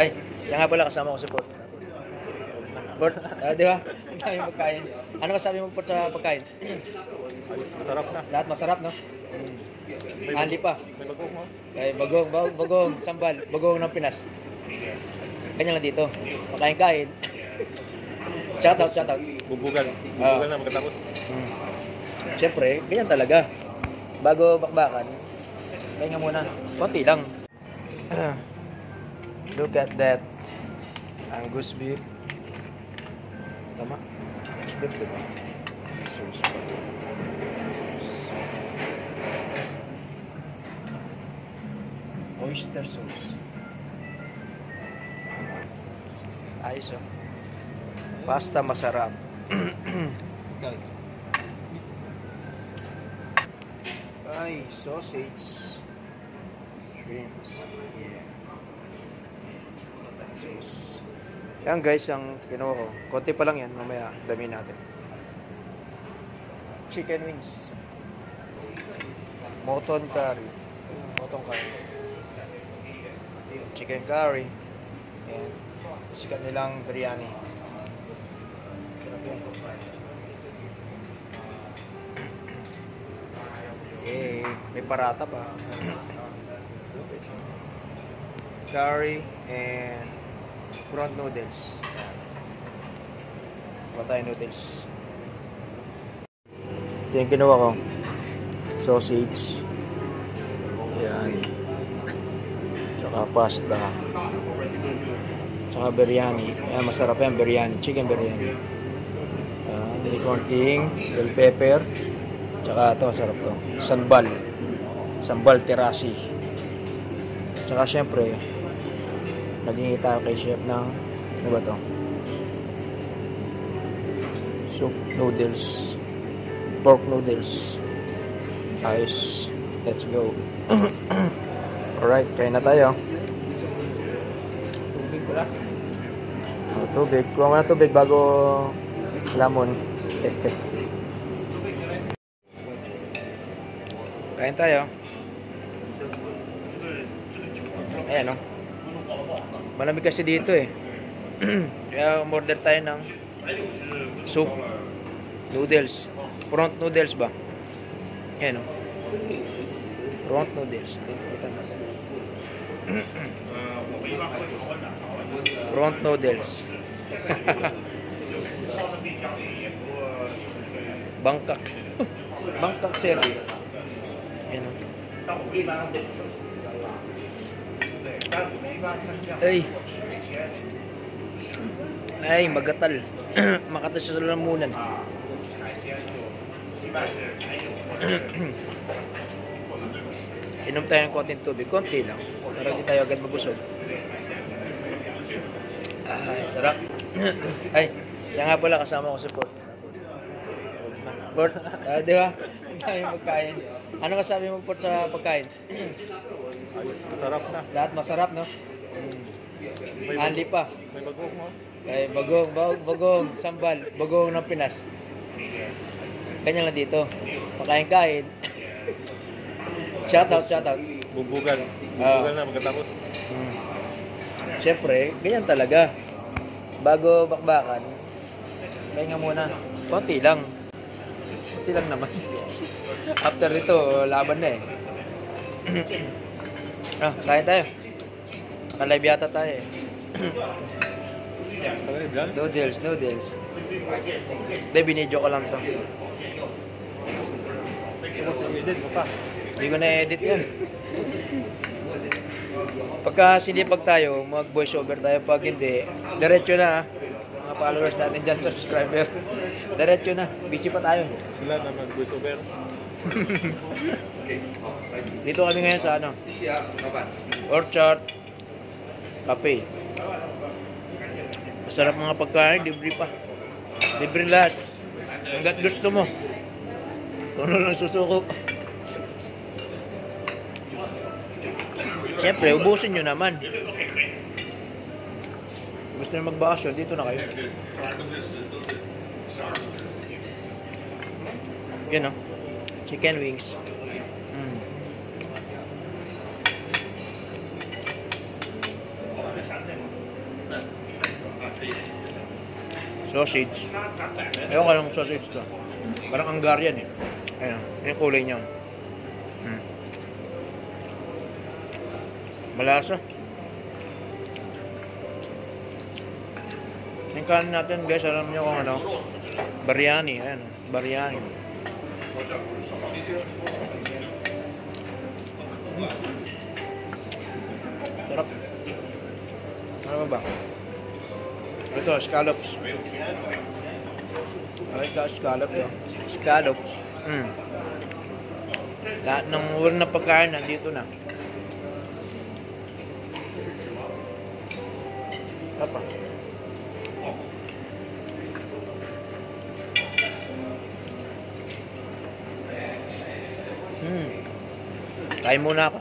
Ay, yan nga pala, kasama ko si Port. Port, di ba? Tayo magkain. Ano masabi mo, Port, sa pagkain? Masarap na. Lahat masarap, no? Anli pa. May bagong mo. Ay, bagong, sambal, bagong ng Pinas. Ganyan lang dito. Pakain-kain. Shoutout. Bubugan. Bubugan na magkatapos. Siyempre, ganyan talaga. Bago bakbakan, kaya nga muna. Konti lang. Look at that. Angus beef. Tama? Angus beef, diba? Sauce pa. Oyster sauce. Ayos, oh. Pasta masarap. Ay, sausage. Shrimps. Yeah. Sauce. Yan guys, ang kinuha ko. Konti pa lang yan. Mamaya, dami natin. Chicken wings. Moton curry. Moton curry. Chicken curry. And sikat nilang biryani. Eh, may parata pa. Curry and prawn noodles. Patay noodles. Ito yung kinuha ko. Sausage. Yan. Tsaka pasta. Tsaka biryani. Ayan, masarap yan, biryani. Chicken biryani. Konting bell pepper. Tsaka ito, masarap to. Sambal. Sambal terasi. Tsaka syempre, naging tayo kay chef ng, ano ba to? Soup noodles. Pork noodles. Ayos. Let's go. Alright, kain na tayo. Tubig pala. Tubig. Kuha mo na tubig bago lamon. Kain tayo. Ayan, no? Malamig kasi dito eh. Kaya umorder tayo ng soup noodles. Prawn noodles ba? Ayan, no? Prawn noodles. Prawn noodles. Bangkok. Bangkok Seri. Ayan, no? Ay, magatal. Makatas sa lamunan. Inom tayo ng konting tubig. Konti lang. Para hindi tayo agad mabusog. Ay, sarap. Ay, yan nga pala, kasama ko si Port. Port, di ba? Tayo magkain. Ano masabi mo, Port, sa pagkain? Masarap na. Lahat masarap, no? Anli pa. May bagong mo. Ay, bagong, sambal, bagong ng Pinas. Ganyan lang dito. Pakain-kain. Shoutout. Bubugan. Bubugan na magkatapos. Siyempre, ganyan talaga. Bago bakbakan, kaya nga muna. Konti lang. Konti lang naman. After nito, laban na eh. Kain tayo. Ka-live yata tayo eh. Noodles. Hindi, binidyo ko lang to. Hindi ko na-edit yan. Pagka sinipag tayo, mag-voice over tayo. Pag hindi, diretso na. Mga followers natin dyan, subscriber. Diretso na. Busy pa tayo. Sila na mag-voice over. Dito kami ngayon sa ano? Orchard Cafe. Masarap mga pagkain, libre pa. Libre lahat. Hanggat gusto mo. Kung ano lang susuko. Siyempre, ubusin nyo naman. Gusto nyo magbakasyon, dito na kayo. Yan, no? Chicken wings. Sausage. Ewan ka ng sausage to. Parang Hungarian eh. Ayan, yung kulay niya. Malasa. Yung kanin natin guys, alam niyo kung ano? Biryani, ayan. Biryani. Sarap. Ano ba? Ito, scallops. Ito, scallops. Oh. Scallops. Lahat ng ulam na pagkain nandito na. Apa? Kain muna ako.